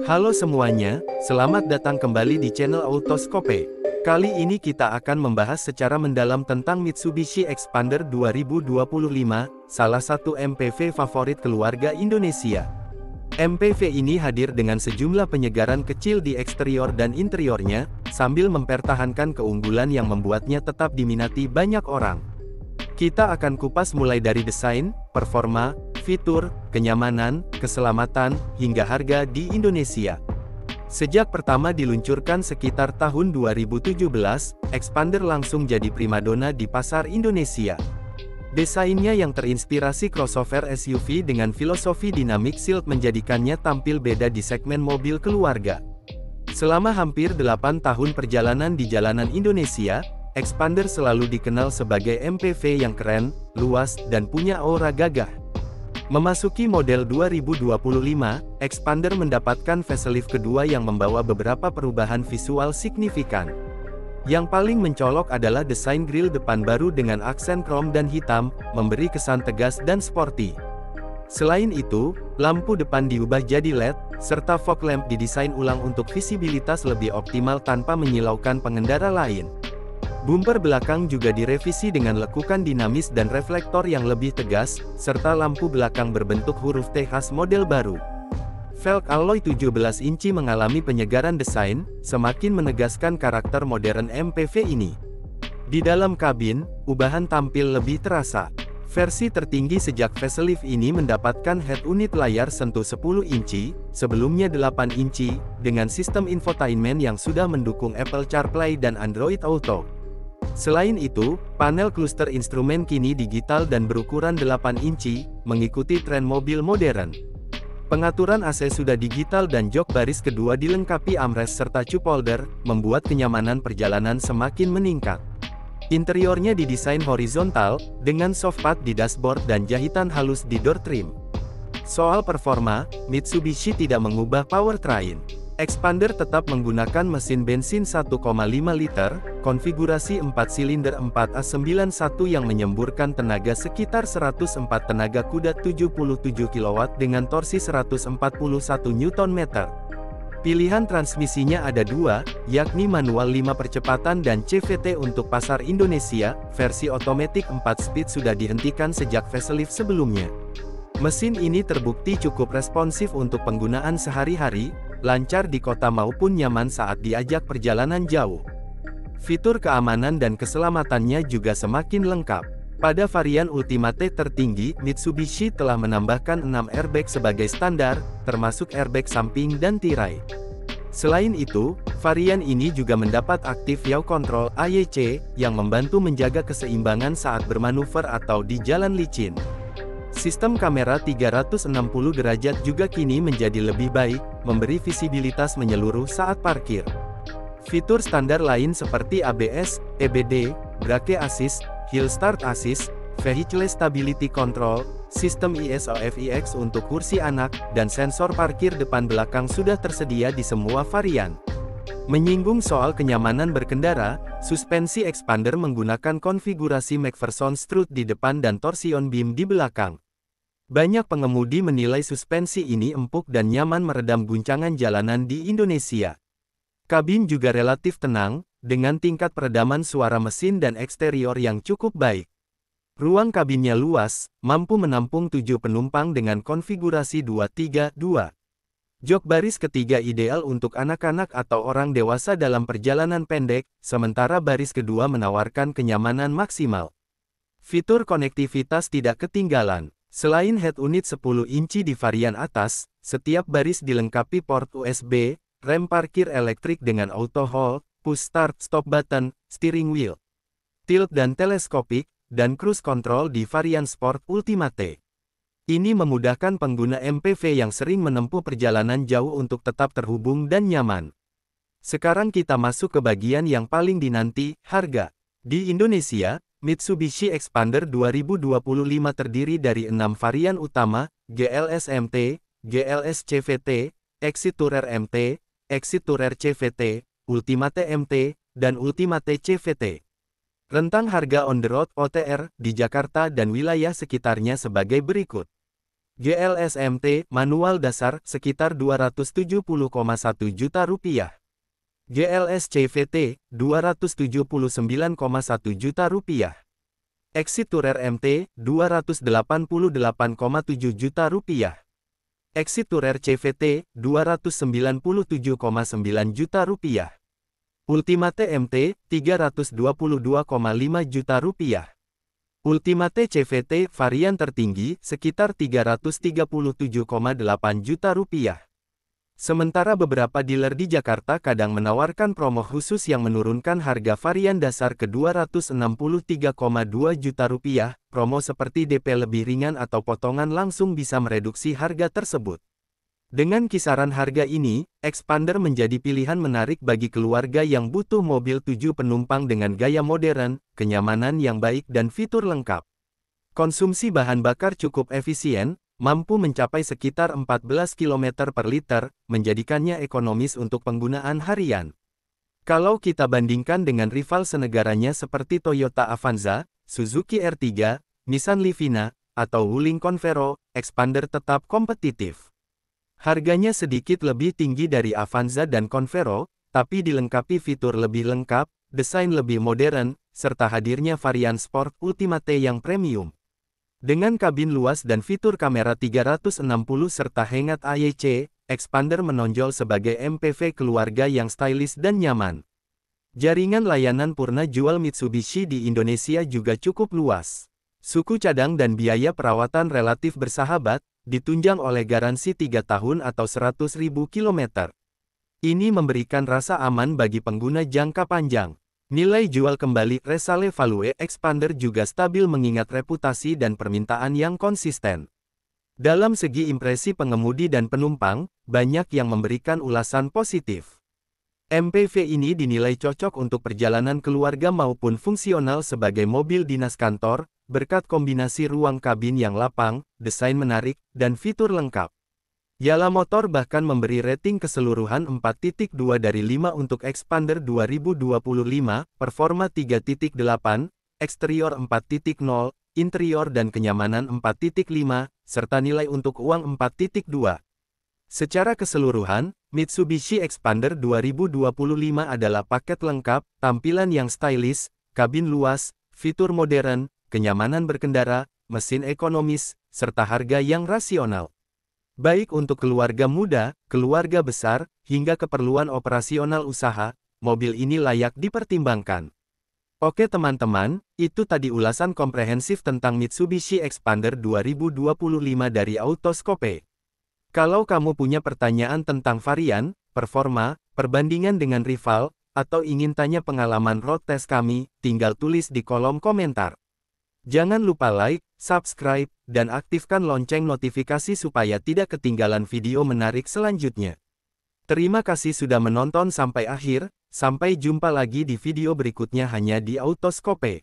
Halo semuanya, selamat datang kembali di channel Autoscope. Kali ini kita akan membahas secara mendalam tentang Mitsubishi Xpander 2025, salah satu MPV favorit keluarga Indonesia. MPV ini hadir dengan sejumlah penyegaran kecil di eksterior dan interiornya, sambil mempertahankan keunggulan yang membuatnya tetap diminati banyak orang. Kita akan kupas mulai dari desain, performa, fitur, kenyamanan, keselamatan, hingga harga di Indonesia. Sejak pertama diluncurkan sekitar tahun 2017, Xpander langsung jadi primadona di pasar Indonesia. Desainnya yang terinspirasi crossover SUV dengan filosofi dynamic shield menjadikannya tampil beda di segmen mobil keluarga. Selama hampir 8 tahun perjalanan di jalanan Indonesia, Xpander selalu dikenal sebagai MPV yang keren, luas, dan punya aura gagah. Memasuki model 2025, Xpander mendapatkan facelift kedua yang membawa beberapa perubahan visual signifikan. Yang paling mencolok adalah desain grill depan baru dengan aksen krom dan hitam, memberi kesan tegas dan sporty. Selain itu, lampu depan diubah jadi LED, serta fog lamp didesain ulang untuk visibilitas lebih optimal tanpa menyilaukan pengendara lain. Bumper belakang juga direvisi dengan lekukan dinamis dan reflektor yang lebih tegas, serta lampu belakang berbentuk huruf T khas model baru. Velg alloy 17 inci mengalami penyegaran desain, semakin menegaskan karakter modern MPV ini. Di dalam kabin, ubahan tampil lebih terasa. Versi tertinggi sejak facelift ini mendapatkan head unit layar sentuh 10 inci, sebelumnya 8 inci, dengan sistem infotainment yang sudah mendukung Apple CarPlay dan Android Auto. Selain itu, panel kluster instrumen kini digital dan berukuran 8 inci, mengikuti tren mobil modern. Pengaturan AC sudah digital dan jok baris kedua dilengkapi armrest serta cup holder, membuat kenyamanan perjalanan semakin meningkat. Interiornya didesain horizontal, dengan softpad di dashboard dan jahitan halus di door trim. Soal performa, Mitsubishi tidak mengubah powertrain. Xpander tetap menggunakan mesin bensin 1,5 liter, konfigurasi 4 silinder 4A91 yang menyemburkan tenaga sekitar 104 tenaga kuda 77 kW dengan torsi 141 Nm. Pilihan transmisinya ada dua, yakni manual 5 percepatan dan CVT untuk pasar Indonesia, versi otomatis 4 speed sudah dihentikan sejak facelift sebelumnya. Mesin ini terbukti cukup responsif untuk penggunaan sehari-hari, lancar di kota maupun nyaman saat diajak perjalanan jauh. Fitur keamanan dan keselamatannya juga semakin lengkap. Pada varian Ultimate tertinggi, Mitsubishi telah menambahkan 6 airbag sebagai standar, termasuk airbag samping dan tirai. Selain itu, varian ini juga mendapat Active Yaw Control (AYC) yang membantu menjaga keseimbangan saat bermanuver atau di jalan licin. Sistem kamera 360 derajat juga kini menjadi lebih baik, memberi visibilitas menyeluruh saat parkir. Fitur standar lain seperti ABS, EBD, Brake Assist, Hill Start Assist, Vehicle Stability Control, sistem ISOFIX untuk kursi anak, dan sensor parkir depan belakang sudah tersedia di semua varian. Menyinggung soal kenyamanan berkendara, suspensi Xpander menggunakan konfigurasi McPherson strut di depan dan torsion beam di belakang. Banyak pengemudi menilai suspensi ini empuk dan nyaman meredam guncangan jalanan di Indonesia. Kabin juga relatif tenang, dengan tingkat peredaman suara mesin dan eksterior yang cukup baik. Ruang kabinnya luas, mampu menampung 7 penumpang dengan konfigurasi 2-3-2. Jok baris ketiga ideal untuk anak-anak atau orang dewasa dalam perjalanan pendek, sementara baris kedua menawarkan kenyamanan maksimal. Fitur konektivitas tidak ketinggalan. Selain head unit 10 inci di varian atas, setiap baris dilengkapi port USB, rem parkir elektrik dengan auto hold, push start stop button, steering wheel, tilt dan teleskopik, dan cruise control di varian Sport Ultimate. Ini memudahkan pengguna MPV yang sering menempuh perjalanan jauh untuk tetap terhubung dan nyaman. Sekarang kita masuk ke bagian yang paling dinanti, harga. Di Indonesia, Mitsubishi Xpander 2025 terdiri dari 6 varian utama, GLS MT, GLS CVT, Exit Tourer MT, Exit Tourer CVT, Ultimate MT, dan Ultimate CVT. Rentang harga on the road OTR di Jakarta dan wilayah sekitarnya sebagai berikut. GLS MT, manual dasar, sekitar Rp270,1 juta. GLS CVT, Rp279,1 juta. Exit Tourer MT, Rp288,7 juta. Exit Tourer CVT, Rp297,9 juta. Ultimate MT, Rp322,5 juta. Ultimate CVT varian tertinggi sekitar Rp337,8 juta. Sementara beberapa dealer di Jakarta kadang menawarkan promo khusus yang menurunkan harga varian dasar ke Rp263,2 juta. Promo seperti DP lebih ringan atau potongan langsung bisa mereduksi harga tersebut. Dengan kisaran harga ini, Expander menjadi pilihan menarik bagi keluarga yang butuh mobil 7 penumpang dengan gaya modern, kenyamanan yang baik dan fitur lengkap. Konsumsi bahan bakar cukup efisien, mampu mencapai sekitar 14 km per liter, menjadikannya ekonomis untuk penggunaan harian. Kalau kita bandingkan dengan rival senegaranya seperti Toyota Avanza, Suzuki R3, Nissan Livina, atau Wuling Convero, Expander tetap kompetitif. Harganya sedikit lebih tinggi dari Avanza dan Convero, tapi dilengkapi fitur lebih lengkap, desain lebih modern, serta hadirnya varian Sport Ultimate yang premium. Dengan kabin luas dan fitur kamera 360 serta Hangat AYC, Expander menonjol sebagai MPV keluarga yang stylish dan nyaman. Jaringan layanan purna jual Mitsubishi di Indonesia juga cukup luas. Suku cadang dan biaya perawatan relatif bersahabat, ditunjang oleh garansi 3 tahun atau 100.000 km. Ini memberikan rasa aman bagi pengguna jangka panjang. Nilai jual kembali resale value Expander juga stabil mengingat reputasi dan permintaan yang konsisten. Dalam segi impresi pengemudi dan penumpang, banyak yang memberikan ulasan positif. MPV ini dinilai cocok untuk perjalanan keluarga maupun fungsional sebagai mobil dinas kantor, berkat kombinasi ruang kabin yang lapang, desain menarik, dan fitur lengkap. Yala Motor bahkan memberi rating keseluruhan 4.2 dari 5 untuk Expander 2025, performa 3.8, eksterior 4.0, interior dan kenyamanan 4.5, serta nilai untuk uang 4.2. Secara keseluruhan, Mitsubishi Expander 2025 adalah paket lengkap, tampilan yang stylish, kabin luas, fitur modern, kenyamanan berkendara, mesin ekonomis, serta harga yang rasional. Baik untuk keluarga muda, keluarga besar, hingga keperluan operasional usaha, mobil ini layak dipertimbangkan. Oke teman-teman, itu tadi ulasan komprehensif tentang Mitsubishi Expander 2025 dari Autoscope. Kalau kamu punya pertanyaan tentang varian, performa, perbandingan dengan rival, atau ingin tanya pengalaman road test kami, tinggal tulis di kolom komentar. Jangan lupa like, subscribe, dan aktifkan lonceng notifikasi supaya tidak ketinggalan video menarik selanjutnya. Terima kasih sudah menonton sampai akhir, sampai jumpa lagi di video berikutnya hanya di Autoscope.